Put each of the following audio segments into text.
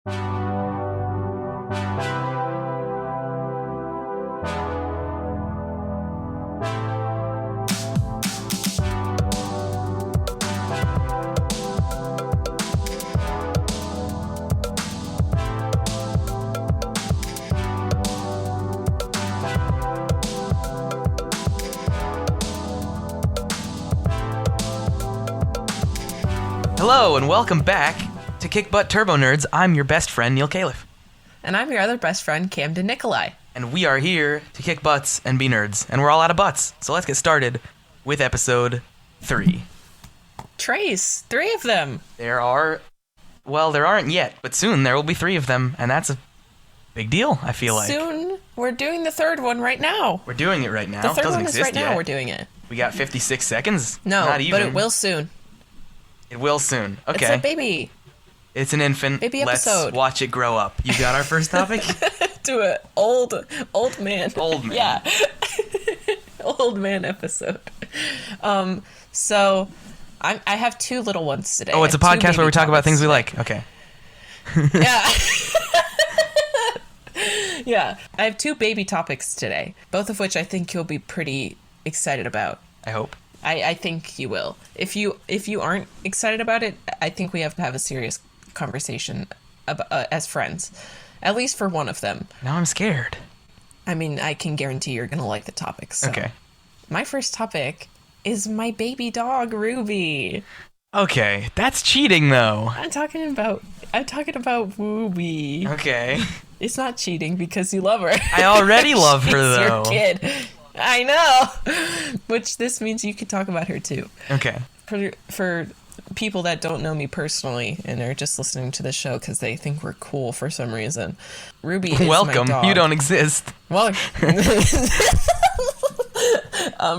Hello and welcome back to Kick Butt Turbo Nerds. I'm your best friend, Neil Califf. And I'm your other best friend, Camden Nikolai. And we are here to kick butts and be nerds. And we're all out of butts. So let's get started with episode 3. Trace, 3 of them. There aren't yet, but soon there will be 3 of them. And that's a big deal, I feel like. Soon, we're doing the third one right now. We're doing it right now. The third Doesn't one is exist right now yet. we're doing it. We got 56 seconds? No, Not even. but it will soon. It will soon. Okay. It's a baby. It's an infant. Baby Let's episode. watch it grow up. You got our first topic? To an old man. Old man. Yeah. Old man episode. So I have 2 little ones today. Oh, it's a podcast where we talk about things we like. Okay. Yeah. Yeah. I have 2 baby topics today, both of which I think you'll be pretty excited about. I hope. I think you will. If you aren't excited about it, I think we have to have a serious conversation as friends, at least for one of them. Now I'm scared. I mean, I can guarantee you're going to like the topics. So. Okay. My first topic is my baby dog, Ruby. Okay, that's cheating though. I'm talking about Ruby. Okay. It's not cheating because you love her. I already love her She's though. your kid. I know. Which this means you could talk about her too. Okay. For people that don't know me personally and are just listening to the show because they think we're cool for some reason, Ruby is Welcome. my dog. You don't exist. Well,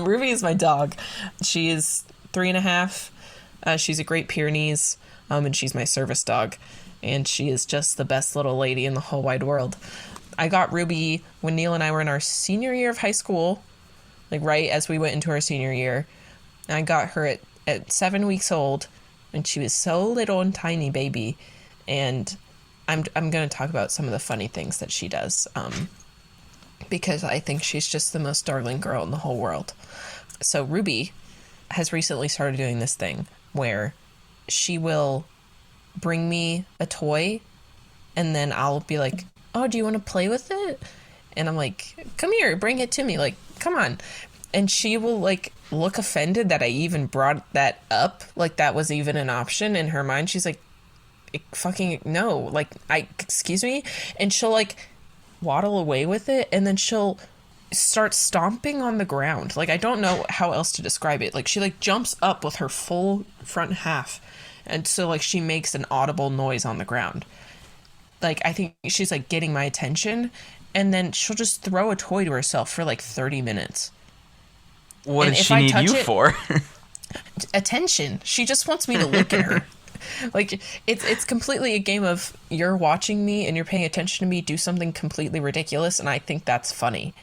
Ruby is my dog. She is 3.5. She's a Great Pyrenees, and she's my service dog. And she is just the best little lady in the whole wide world. I got Ruby when Neil and I were in our senior year of high school, like right as we went into our senior year. And I got her at 7 weeks old, and she was so little and tiny baby. And I'm going to talk about some of the funny things that she does, because I think she's just the most darling girl in the whole world. So Ruby has recently started doing this thing where she will bring me a toy, and then I'll be like, oh, do you want to play with it? And I'm like, come here, bring it to me. Like, come on. And she will, like, look offended that I even brought that up. Like, that was even an option in her mind. She's like, fucking no. Like, excuse me? And she'll, like, waddle away with it, and then she'll start stomping on the ground. Like, I don't know how else to describe it. Like, she, like, jumps up with her full front half. And so, like, she makes an audible noise on the ground. Like, I think she's, like, getting my attention, and then she'll just throw a toy to herself for, like, 30 minutes. What does she need you for? Attention. She just wants me to look at her. Like, it's completely a game of you're watching me and you're paying attention to me do something completely ridiculous, and I think that's funny.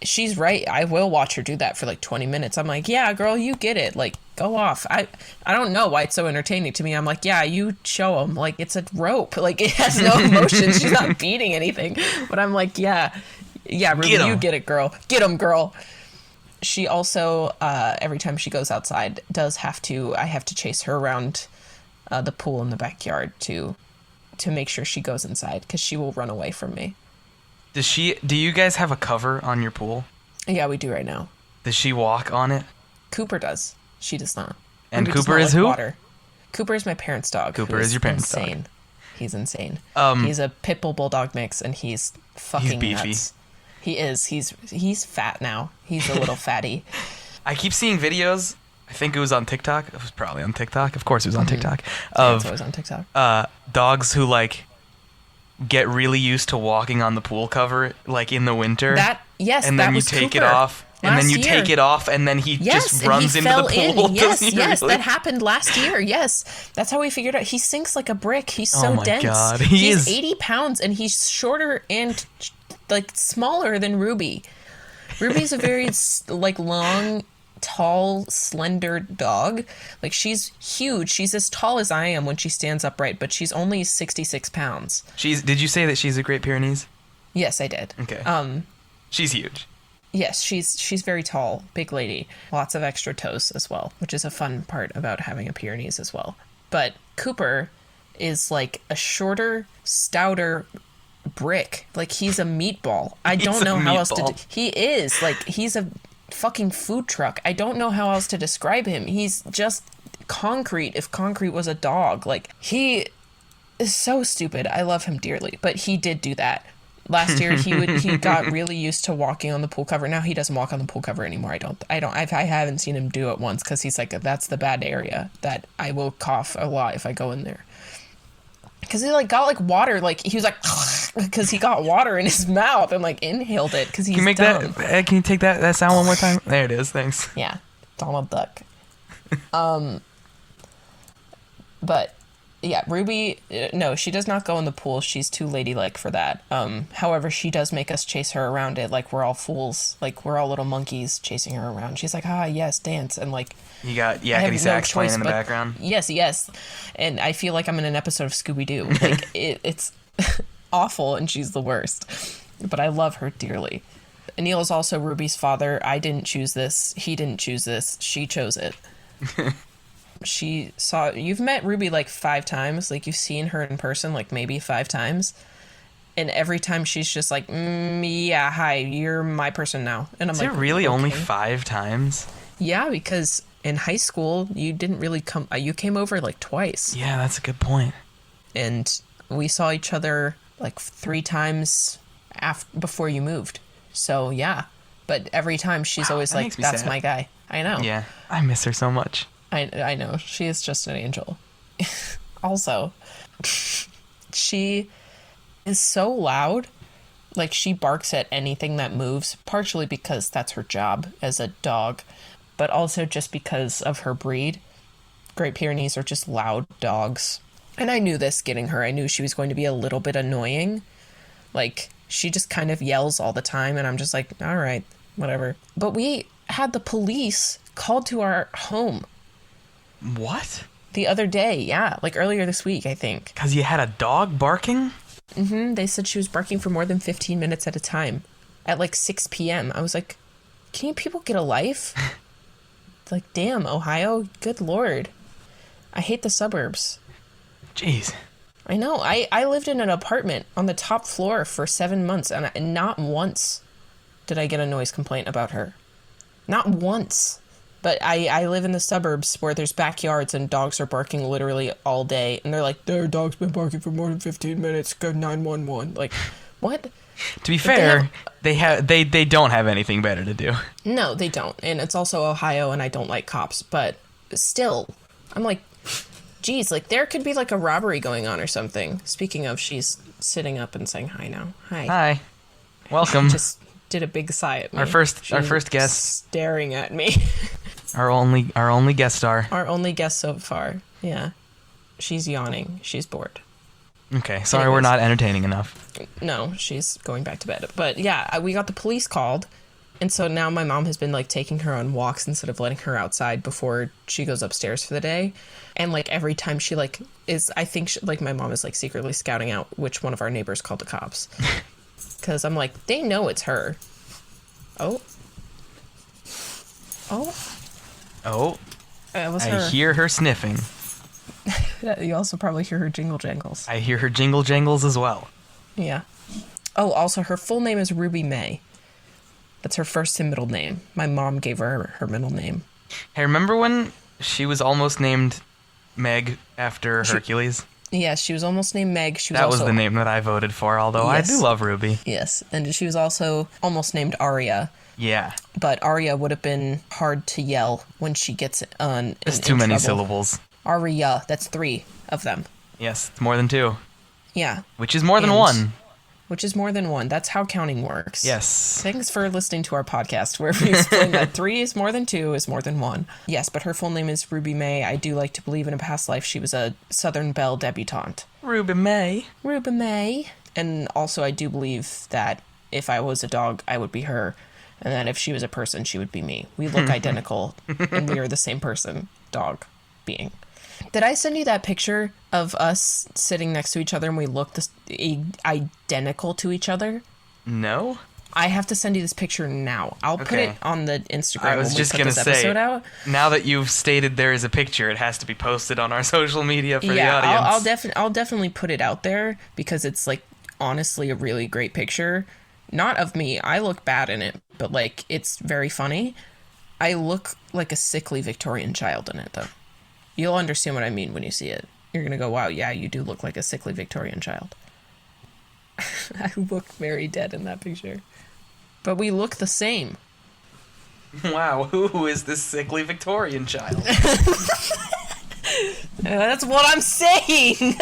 She's right. I will watch her do that for, like, 20 minutes. I'm like, yeah, girl, you get it. Like, go off. I don't know why it's so entertaining to me. I'm like, yeah, you show them. Like, it's a rope. Like, it has no emotion. She's not beating anything. But I'm like, yeah, Ruby, you get it, girl. Get them, girl. She also, every time she goes outside, I have to chase her around the pool in the backyard to make sure she goes inside, because she will run away from me. Do you guys have a cover on your pool? Yeah, we do right now. Does she walk on it? Cooper does. She does not. And Ruby Cooper does is not like who? water. Cooper is my parents' dog. Cooper is your parents' dog. Insane. He's insane. He's a pit bull bulldog mix, and he's fucking beefy. nuts. He is. He's fat now. He's a little fatty. I keep seeing videos. I think it was on TikTok. It was probably on TikTok. Of course, it was on TikTok. Yeah, it's always on TikTok. Dogs who, like, get really used to walking on the pool cover, like, in the winter. And then you take it off. And then you take it off, and then he just runs into the pool. Yes, that happened last year. Yes, that's how we figured out. He sinks like a brick. He's so dense. Oh my God, he's 80 pounds, and he's shorter and, like, smaller than Ruby. Ruby's a very, like, long, tall, slender dog. Like, she's huge. She's as tall as I am when she stands upright, but she's only 66 pounds. Did you say that she's a Great Pyrenees? Yes, I did. Okay. She's huge. Yes, she's very tall, big lady. Lots of extra toes as well, which is a fun part about having a Pyrenees as well. But Cooper is like a shorter, stouter brick. Like, he's a meatball. I don't know how else to do. He is. Like, he's a fucking food truck. I don't know how else to describe him. He's just concrete if concrete was a dog. Like, he is so stupid. I love him dearly, but he did do that. Last year, he got really used to walking on the pool cover. Now he doesn't walk on the pool cover anymore. I haven't seen him do it once because he's like, that's the bad area that I will cough a lot if I go in there. Because he like got like water, like he was like, because he got water in his mouth and like inhaled it because he's dumb. Can you take that sound one more time? There it is. Thanks. Yeah, Donald Duck. But. Yeah, Ruby, no, she does not go in the pool. She's too ladylike for that. However, she does make us chase her around it like we're all fools. Like, we're all little monkeys chasing her around. She's like, yes, dance. And, like... You got yakety sax playing in the background? Yes. And I feel like I'm in an episode of Scooby-Doo. Like, it's awful, and she's the worst. But I love her dearly. Neil is also Ruby's father. I didn't choose this. He didn't choose this. She chose it. You've met Ruby like 5 times, like you've seen her in person like maybe 5 times, and every time she's just like, yeah, hi, you're my person now. And I'm like, is it really okay? Only 5 times? Yeah, because in high school you didn't really come, you came over like twice. Yeah, that's a good point. And we saw each other like 3 times before you moved. So yeah, but every time she's always like, that's sad. My guy. I know. Yeah, I miss her so much. I know. She is just an angel. Also, she is so loud. Like, she barks at anything that moves, partially because that's her job as a dog, but also just because of her breed. Great Pyrenees are just loud dogs. And I knew this getting her. I knew she was going to be a little bit annoying. Like, she just kind of yells all the time, and I'm just like, all right, whatever. But we had the police called to our home. What? The other day, yeah. Like earlier this week, I think. Because you had a dog barking? Mm-hmm. They said she was barking for more than 15 minutes at a time. At like 6 p.m. I was like, can you people get a life? Like, damn, Ohio. Good Lord. I hate the suburbs. Jeez. I know. I lived in an apartment on the top floor for 7 months, and not once did I get a noise complaint about her. Not once. But I live in the suburbs where there's backyards and dogs are barking literally all day. And they're like, their dog's been barking for more than 15 minutes. Go 911. Like, what? To be fair, they don't have anything better to do. No, they don't. And it's also Ohio, and I don't like cops. But still, I'm like, geez, like there could be like a robbery going on or something. Speaking of, she's sitting up and saying hi now. Hi. Hi. Welcome. Just did a big sigh at me. Our first guest staring at me. Our only guest star. Our only guest so far. Yeah. She's yawning. She's bored. Okay. Sorry, anyways, we're not entertaining enough. No, she's going back to bed. But yeah, we got the police called. And so now my mom has been like taking her on walks instead of letting her outside before she goes upstairs for the day. And like every time she like is, I think like my mom is like secretly scouting out which one of our neighbors called the cops. Because I'm like, they know it's her. Oh. It was her. I hear her sniffing. You also probably hear her jingle jangles. I hear her jingle jangles as well. Yeah. Oh, also her full name is Ruby May. That's her first and middle name. My mom gave her middle name. Hey, remember when she was almost named Meg after Hercules? Yes, she was almost named Meg. That was the name that I voted for, although yes. I do love Ruby. Yes, and she was also almost named Aria. Yeah. But Aria would have been hard to yell when she gets on. There's too many syllables. Aria, that's 3 of them. Yes, it's more than 2. Yeah. Which is more than 1. Which is more than 1. That's how counting works. Yes. Thanks for listening to our podcast where we explain that 3 is more than 2 is more than 1. Yes, but her full name is Ruby May. I do like to believe in a past life she was a Southern Belle debutante. Ruby May. Ruby May. And also I do believe that if I was a dog, I would be her. And then if she was a person, she would be me. We look identical, and we are the same person, dog, being. Did I send you that picture of us sitting next to each other and we look identical to each other? No. I have to send you this picture now. I'll put it on the Instagram. I was just gonna say, now that you've stated there is a picture, it has to be posted on our social media for the audience. I'll definitely put it out there because it's like honestly a really great picture. Not of me. I look bad in it, but like it's very funny. I look like a sickly Victorian child in it, though. You'll understand what I mean when you see it. You're gonna go, wow, yeah, you do look like a sickly Victorian child. I look very dead in that picture. But we look the same. Wow, who is this sickly Victorian child? That's what I'm saying!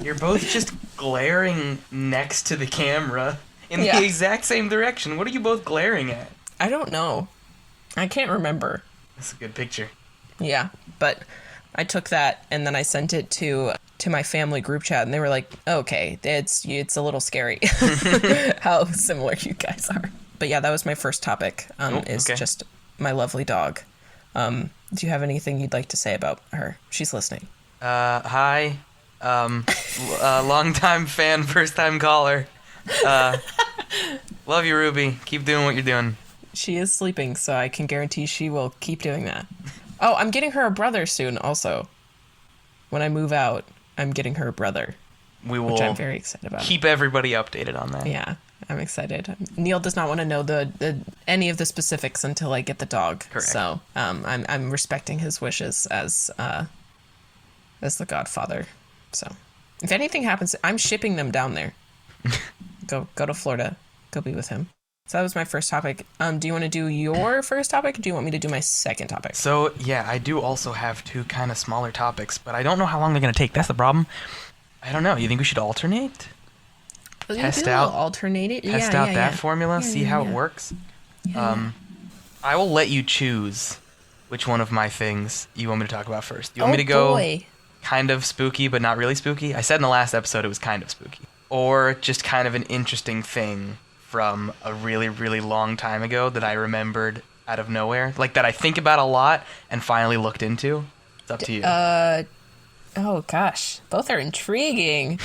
You're both just glaring next to the camera in the exact same direction. What are you both glaring at? I don't know. I can't remember. That's a good picture. Yeah, but I took that and then I sent it to my family group chat, and they were like, okay, it's a little scary how similar you guys are. But yeah, that was my first topic, just my lovely dog. Do you have anything you'd like to say about her? She's listening. Hi. Long-time fan, first-time caller. Love you, Ruby. Keep doing what you're doing. She is sleeping, so I can guarantee she will keep doing that. Oh, I'm getting her a brother soon, also. When I move out, I'm getting her a brother. Which I'm very excited about. Keep everybody updated on that. Yeah, I'm excited. Neil does not want to know any of the specifics until I get the dog. Correct. So I'm respecting his wishes as the godfather. So if anything happens, I'm shipping them down there. Go to Florida. Go be with him. So that was my first topic. Do you want to do your first topic, or do you want me to do my second topic? So, yeah, I do also have two kind of smaller topics, but I don't know how long they're going to take. That's the problem. I don't know. You think we should alternate? Test out that formula, see how it works? Yeah. I will let you choose which one of my things you want me to talk about first. You want me to go kind of spooky, but not really spooky? I said in the last episode it was kind of spooky. Or just kind of an interesting thing from a really, really long time ago that I remembered out of nowhere. Like, that I think about a lot and finally looked into. It's up to you. Oh, gosh. Both are intriguing.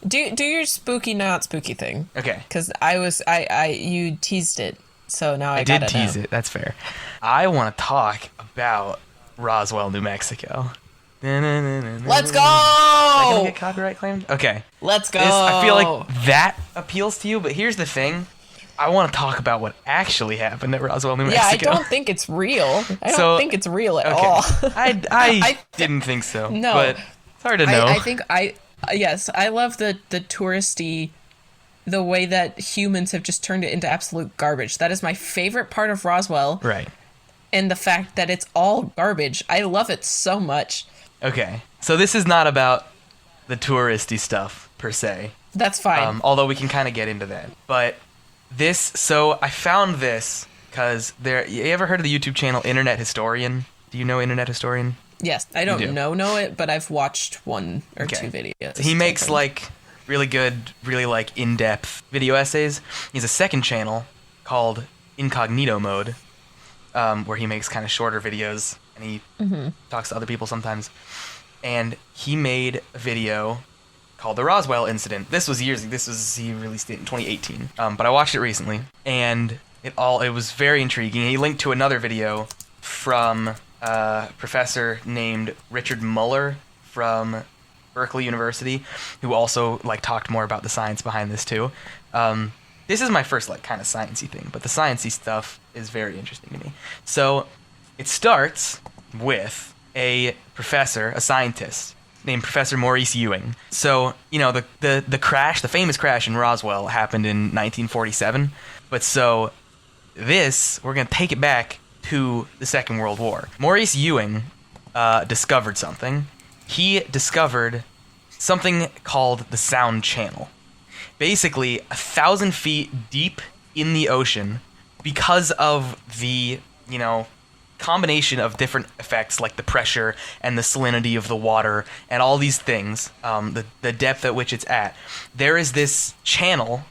Do your spooky, not spooky thing. Okay. Because you teased it, so now I did tease it. That's fair. I want to talk about Roswell, New Mexico. Let's go! Is that gonna get copyright claimed? Okay. Let's go! I feel like that appeals to you, but here's the thing. I want to talk about what actually happened at Roswell, New Mexico. Yeah, I don't think it's real. I don't think it's real at all. I didn't think so. No. But it's hard to know. Yes, I love the touristy, the way that humans have just turned it into absolute garbage. That is my favorite part of Roswell. Right. And the fact that it's all garbage. I love it so much. Okay, so this is not about the touristy stuff, per se. That's fine. Although we can kind of get into that. But I found this because you ever heard of the YouTube channel Internet Historian? Do you know Internet Historian? Yes, I don't know it, but I've watched one or two videos. He makes, like, really good, really, like, in-depth video essays. He has a second channel called Incognito Mode, where he makes kind of shorter videos. And he talks to other people sometimes. And he made a video called The Roswell Incident. He released it in 2018. But I watched it recently. And it was very intriguing. He linked to another video from a professor named Richard Muller from Berkeley University, who also, like, talked more about the science behind this, too. This is my first, like, kind of sciencey thing. But the sciencey stuff is very interesting to me. So it starts with a scientist named Professor Maurice Ewing. So, you know, the famous crash in Roswell happened in 1947. But so we're going to take it back to the Second World War. Maurice Ewing discovered something. He discovered something called the sound channel. Basically, 1,000 feet deep in the ocean, because of the, you know, combination of different effects like the pressure and the salinity of the water and all these things, the depth at which it's at, there is this channel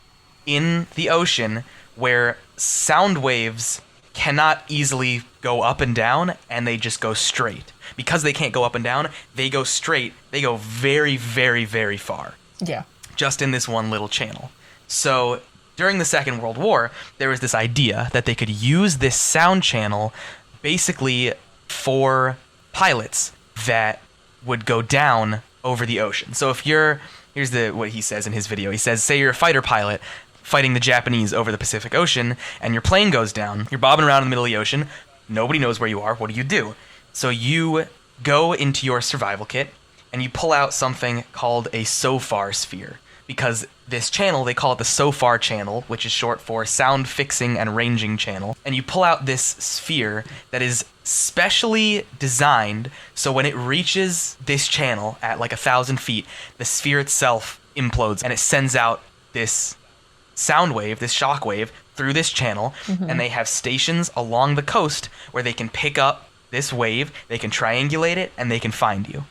in the ocean where sound waves cannot easily go up and down, and they just go straight. Because they can't go up and down, they go straight. They go very, very, very far. Yeah. Just in this one little channel. So during the Second World War, there was this idea that they could use this sound channel basically for pilots that would go down over the ocean. So if you're... Here's what he says in his video. He says, say you're a fighter pilot fighting the Japanese over the Pacific Ocean, and your plane goes down. You're bobbing around in the middle of the ocean. Nobody knows where you are. What do? So you go into your survival kit, and you pull out something called a SOFAR sphere. Because this channel, they call it the SOFAR channel, which is short for Sound Fixing and Ranging Channel. And you pull out this sphere that is specially designed so when it reaches this channel at like 1,000 feet, the sphere itself implodes and it sends out this sound wave, this shock wave, through this channel. And they have stations along the coast where they can pick up this wave, they can triangulate it, and they can find you.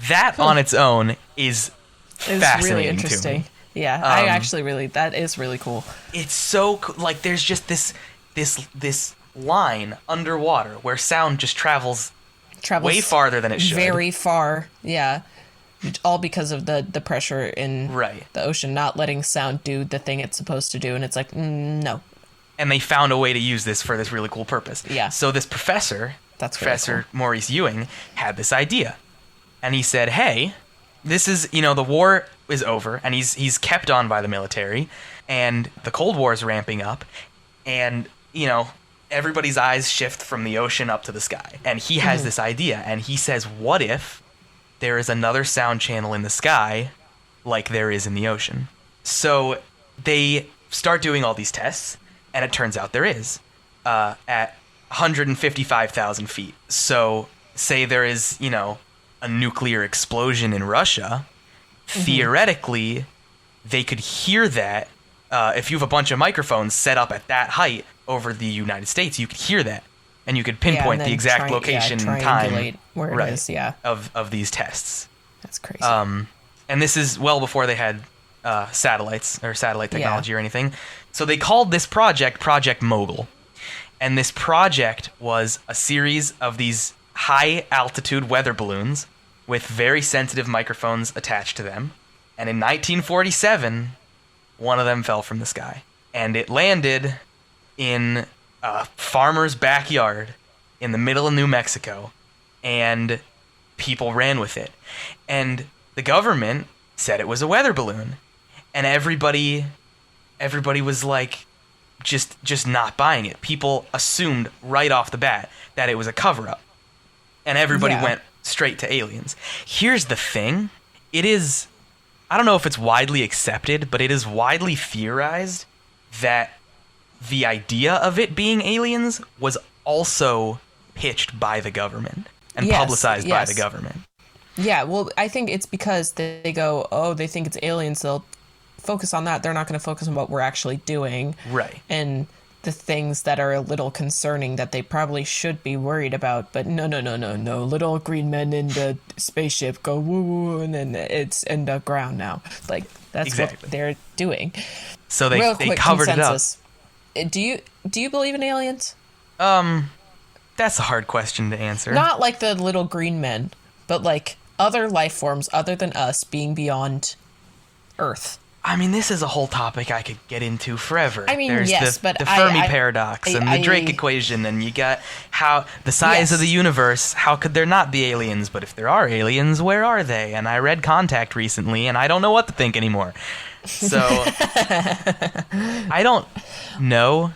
That on its own is fascinating, really interesting. To me. Yeah, I actually really, that is really cool. It's so like there's just this line underwater where sound just travels way farther than it should. Very far, yeah. All because of the pressure in the ocean not letting sound do the thing it's supposed to do, and it's like, no. And they found a way to use this for this really cool purpose. Yeah. So this professor, Professor really cool. Maurice Ewing, had this idea. And he said, hey, this is, the war is over, and he's kept on by the military, and the Cold War is ramping up, and, everybody's eyes shift from the ocean up to the sky. And he has this idea, and he says, what if there is another sound channel in the sky like there is in the ocean? So they start doing all these tests, and it turns out there is at 155,000 feet. So say there is, a nuclear explosion in Russia, theoretically, they could hear that. If you have a bunch of microphones set up at that height over the United States, you could hear that. And you could pinpoint the exact location and time where it is, of these tests. That's crazy. And this is well before they had satellites or satellite technology or anything. So they called this project Project Mogul. And this project was a series of these high-altitude weather balloons with very sensitive microphones attached to them. And in 1947, one of them fell from the sky. And it landed in a farmer's backyard in the middle of New Mexico. And people ran with it. And the government said it was a weather balloon. And everybody was like, just not buying it. People assumed right off the bat that it was a cover-up. And everybody went straight to aliens. Here's the thing. It is, I don't know if it's widely accepted, but it is widely theorized that the idea of it being aliens was also pitched by the government and publicized by the government. Yeah, well, I think it's because they go, oh, they think it's aliens, they'll focus on that. They're not going to focus on what we're actually doing. Right. And the things that are a little concerning that they probably should be worried about. But no. Little green men in the spaceship go woo woo, and then it's in the ground now. Like, that's what they're doing. So they covered consensus. it up. Do you believe in aliens? That's a hard question to answer. Not like the little green men, but like other life forms other than us being beyond Earth. I mean, this is a whole topic I could get into forever. I mean, There's but the Fermi paradox and the Drake equation, and you got how the size of the universe. How could there not be aliens? But if there are aliens, where are they? And I read Contact recently, and I don't know what to think anymore. So I don't know.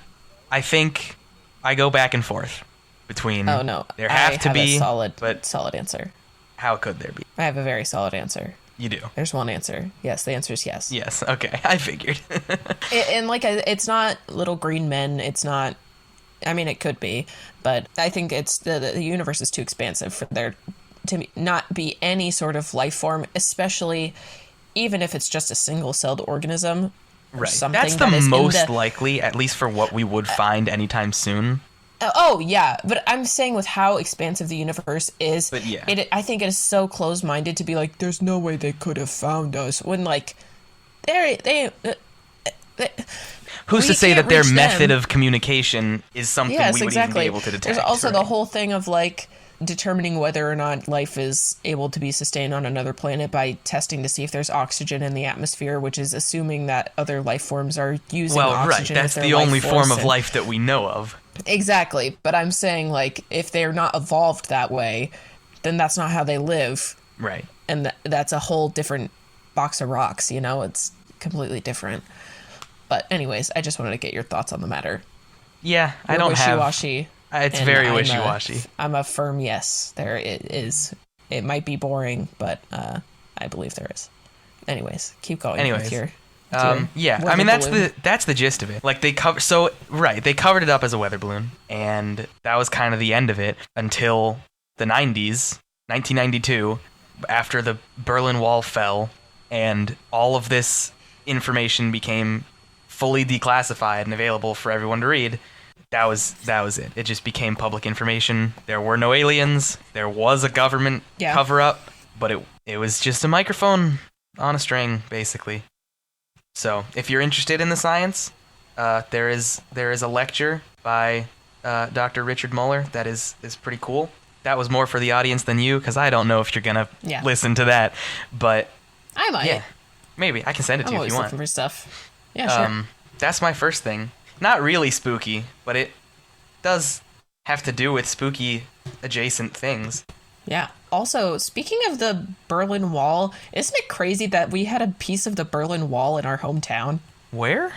I think I go back and forth between. Oh no, there have to be a solid answer. How could there be? I have a very solid answer. You do? There's one answer. Yes, the answer is yes. Yes, okay. I figured. And like, it's not little green men. It's not... I mean, it could be. But I think it's... The universe is too expansive for there to not be any sort of life form, especially even if it's just a single-celled organism. Right. That's the most likely, at least for what we would find anytime soon. Oh, yeah, but I'm saying with how expansive the universe is, but yeah. I think it is so close-minded to be like, there's no way they could have found us, when, like, who's Well, to you say can't that their reach method them. of communication is something Yes, we would exactly. even be able to detect? There's also right? the whole thing of like determining whether or not life is able to be sustained on another planet by testing to see if there's oxygen in the atmosphere, which is assuming that other life forms are using Well, right. oxygen. That's as their the life only form force of and- life that we know of. Exactly. But I'm saying, like, if they're not evolved that way, then that's not how they live. Right. And that's a whole different box of rocks, you know? It's completely different. But anyways, I just wanted to get your thoughts on the matter. Yeah, I You're don't have... wishy-washy. It's and very wishy-washy. I'm a firm yes. There it is. It might be boring, but I believe there is. Anyways, keep going. Anyways, with your yeah, I weather mean balloon. that's the gist of it. Like they covered it up as a weather balloon, and that was kind of the end of it until the 90s, 1992, after the Berlin Wall fell, and all of this information became fully declassified and available for everyone to read. That was it. It just became public information. There were no aliens. There was a government cover-up, but it was just a microphone on a string, basically. So, if you're interested in the science, there is a lecture by Dr. Richard Muller that is pretty cool. That was more for the audience than you, because I don't know if you're gonna listen to that, but I might. Yeah, maybe I can send it to I'm you if always you want. looking for stuff. Yeah, sure. That's my first thing. Not really spooky, but it does have to do with spooky adjacent things. Yeah. Also, speaking of the Berlin Wall, isn't it crazy that we had a piece of the Berlin Wall in our hometown? Where?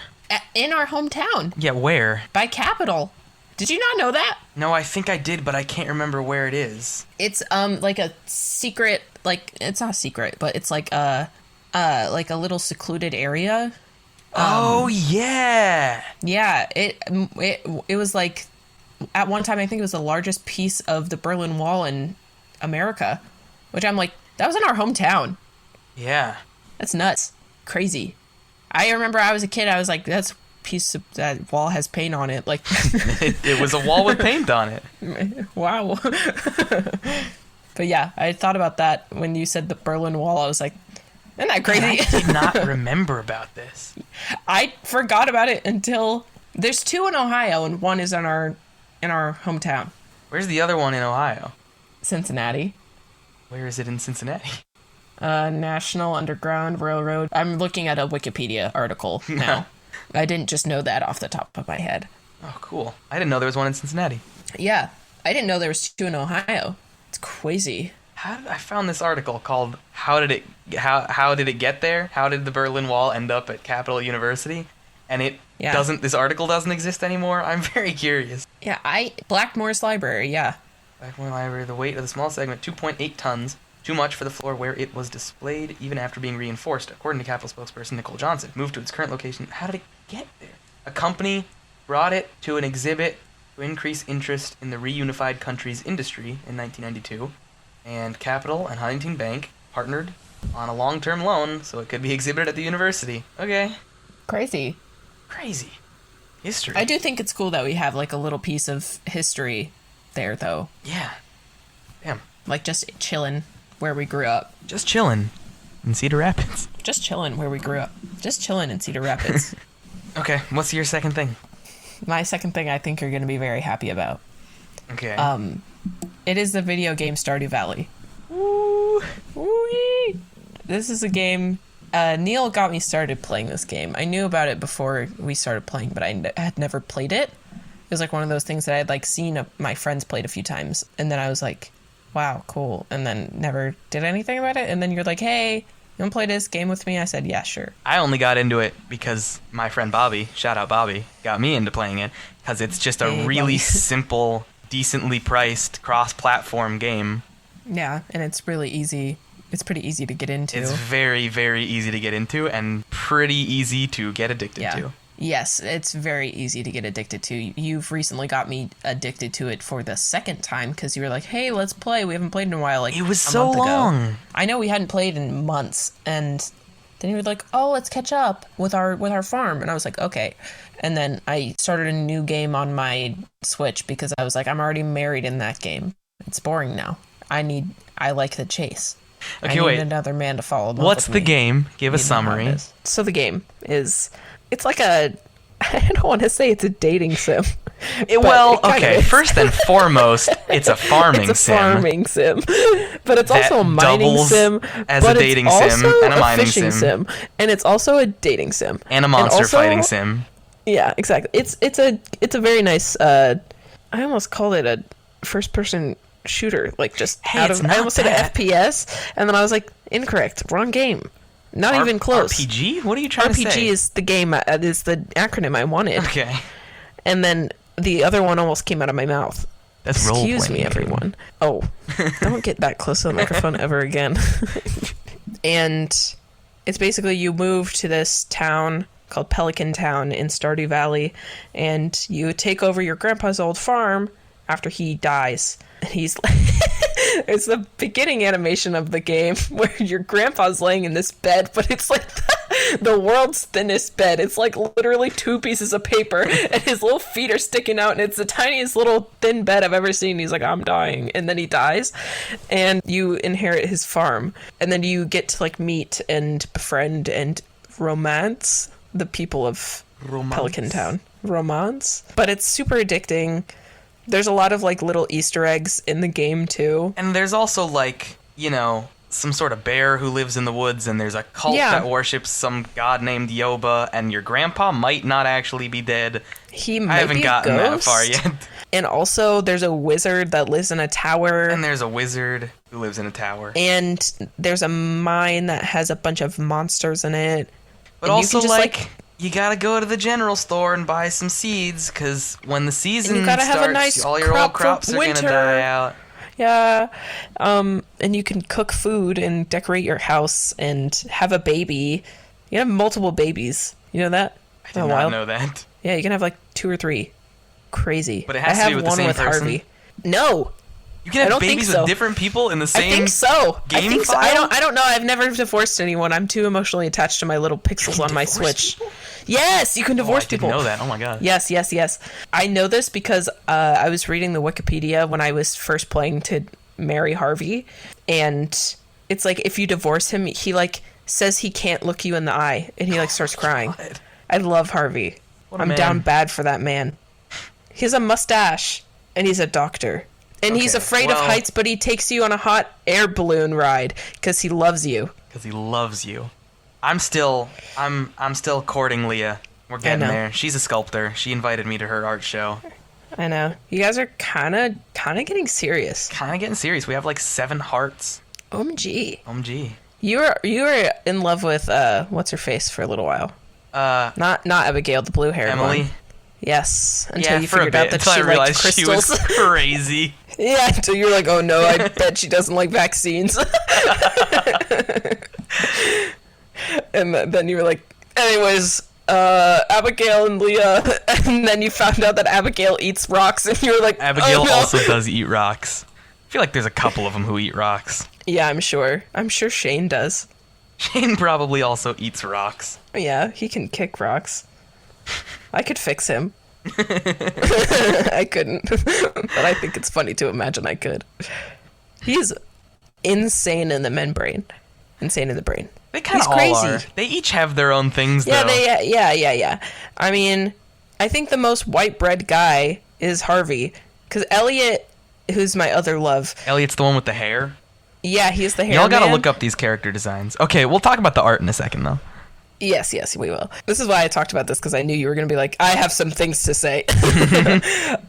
In our hometown. Yeah, where? By Capitol. Did you not know that? No, I think I did, but I can't remember where it is. It's like a secret, like it's not secret, but it's like a little secluded area. Oh yeah. Yeah, it was like at one time I think it was the largest piece of the Berlin Wall in America, which I'm like, that was in our hometown. Yeah. That's nuts. Crazy. I remember I was a kid, I was like, that's piece of that wall has paint on it. Like it was a wall with paint on it. Wow. But yeah, I thought about that when you said the Berlin Wall. I was like, isn't that crazy? I did not remember about this. I forgot about it until there's two in Ohio and one is in our hometown. Where's the other one in Ohio? Cincinnati. Where is it in Cincinnati? National Underground Railroad. I'm looking at a Wikipedia article now. I didn't just know that off the top of my head. Oh, cool. I didn't know there was one in Cincinnati. Yeah. I didn't know there was two in Ohio. It's crazy. I found this article called How Did It Get There? How did the Berlin Wall end up at Capitol University? And this article doesn't exist anymore. I'm very curious. Yeah, Blackmore's Library, yeah. Blackmore Library, the weight of the small segment, 2.8 tons. Too much for the floor where it was displayed, even after being reinforced. According to Capitol spokesperson Nicole Johnson, moved to its current location. How did it get there? A company brought it to an exhibit to increase interest in the reunified country's industry in 1992. And Capitol and Huntington Bank partnered on a long-term loan so it could be exhibited at the university. Okay. Crazy. History. I do think it's cool that we have like a little piece of history there, though. Yeah. Damn. Like just chilling where we grew up. Just chilling in Cedar Rapids. Just chilling where we grew up. Just chilling in Cedar Rapids. Okay, what's your second thing? My second thing I think you're going to be very happy about. Okay. It is the video game Stardew Valley. Ooh. Woo-wee. This is a game... Neil got me started playing this game. I knew about it before we started playing, but I had never played it. It was like one of those things that I had like seen my friends played a few times, and then I was like, wow, cool, and then never did anything about it. And then you're like, hey, you want to play this game with me? I said, yeah, sure. I only got into it because my friend Bobby, shout out Bobby, got me into playing it, because it's just a really simple, decently priced, cross-platform game. Yeah, and it's really easy. It's pretty easy to get into. It's very, very easy to get into and pretty easy to get addicted to. Yes, it's very easy to get addicted to. You've recently got me addicted to it for the second time because you were like, hey, let's play. We haven't played in a while. Like, it was so long. I know we hadn't played in months. And then you were like, oh, let's catch up with our farm. And I was like, okay. And then I started a new game on my Switch because I was like, I'm already married in that game. It's boring now. I like the chase. Okay, I wait. need another man to follow. What's the game? Give a summary. So the game is, it's like a, I don't want to say it's a dating sim. First and foremost, it's a farming It's a farming sim, but it's also a mining doubles sim, as a dating sim and a mining fishing sim, and it's also a dating sim and a monster fighting sim. Yeah, exactly. It's a very nice. I almost called it a first person shooter, like just Hey, out of. I almost said an FPS, and then I was like, incorrect, wrong game. Not even close. RPG? What are you trying to say? RPG is the game. Is the acronym I wanted. Okay. And then the other one almost came out of my mouth. That's role playing. Excuse me, everyone. Oh, don't get that close to the microphone ever again. And it's basically you move to this town called Pelican Town in Stardew Valley, and you take over your grandpa's old farm after he dies. And he's it's the beginning animation of the game where your grandpa's laying in this bed, but it's like the world's thinnest bed. It's like literally 2 pieces of paper, and his little feet are sticking out, and it's the tiniest little thin bed I've ever seen. He's like, I'm dying, and then he dies, and you inherit his farm, and then you get to like meet and befriend and romance the people of Pelican Town. Romance. But it's super addicting. There's a lot of like little Easter eggs in the game too. And there's also like, some sort of bear who lives in the woods, and there's a cult that worships some god named Yoba, and your grandpa might not actually be dead. He might I haven't be gotten a that ghost. far yet. And also there's a wizard that lives in a tower. And there's a wizard who lives in a tower. And there's a mine that has a bunch of monsters in it. But and also, you just, you gotta go to the general store and buy some seeds, because when the season you gotta starts, have a nice all your old crops are winter. gonna die out. Yeah. And you can cook food and decorate your house and have a baby. You can have multiple babies. You know that? I did not know that. Yeah, you can have like 2 or 3. Crazy. But it has to be with the same person? Harvey. No. You can have babies with different people in the same I think so. game file? I don't know. I've never divorced anyone. I'm too emotionally attached to my little pixels on my Switch. People? Yes, you can divorce people. I didn't know that. Oh my god. Yes. I know this because I was reading the Wikipedia when I was first playing to marry Harvey, and it's like if you divorce him, he like says he can't look you in the eye, and he like starts crying. God. I love Harvey. I'm man. down bad for that man. He has a mustache, and he's a doctor. And he's afraid of heights, but he takes you on a hot air balloon ride because he loves you. Because he loves you. I'm still courting Leah. We're getting there. She's a sculptor. She invited me to her art show. I know. You guys are kind of getting serious. Kind of getting serious. We have like 7 hearts. OMG. You were in love with what's her face for a little while. Not Abigail, the blue haired Emily. one. Yes, until you for figured out that she liked crystals. She was crazy. Yeah, until you were like, oh no, I bet she doesn't like vaccines. And then you were like, anyways, Abigail and Leah, and then you found out that Abigail eats rocks, and you were like, Abigail oh, no. also does eat rocks. I feel like there's a couple of them who eat rocks. Yeah, I'm sure Shane does. Shane probably also eats rocks. Yeah, he can kick rocks. I could fix him. I couldn't. But I think it's funny to imagine I could. He's insane in the membrane. Insane in the brain. They kind of all are. They each have their own things, though. Yeah. I mean, I think the most white bread guy is Harvey. Because Elliot, who's my other love. Elliot's the one with the hair? Yeah, he's the hair Y'all gotta man. look up these character designs. Okay, we'll talk about the art in a second, though. Yes, we will. This is why I talked about this, because I knew you were going to be like, I have some things to say.